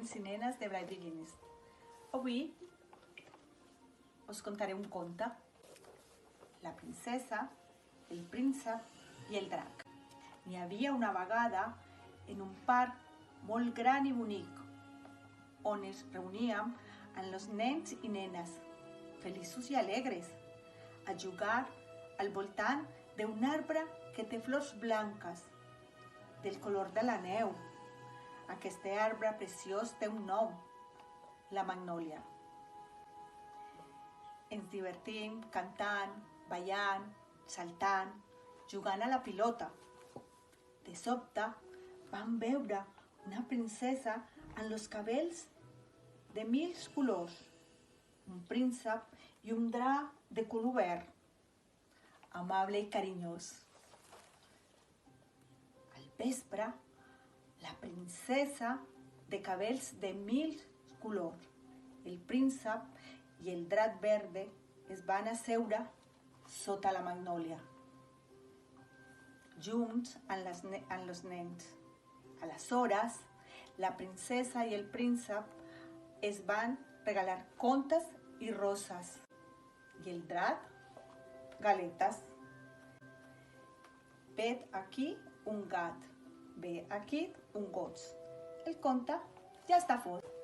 nens i nenes de Bright Beginnings. Avui us contaré un conte. La princesa, el príncep i el drac. N'hi havia una vegada en un parc molt gran i bonic on es reuníem amb els nens i nenes, feliços i alegres, a jugar al voltant d'un arbre que té flors blanques, del color de la neu. Aquest arbre preciós té un nom, la magnòlia. Ens divertim cantant, ballant, saltant, jugant a la pilota. De sobte vam veure una princesa amb els cabells de 1000 colors, un príncep i un drac de color verd, amable i carinyós. Al vespre, la princesa de cabells de 1000 colors, el príncep i el drac verde es van asseure sota la magnòlia, junts amb els nens. Aleshores, la princesa i el príncep es van regalar contes i roses i el drac galetes. Ve aquí un gat, ve aquí un gos. El conte ja està fort.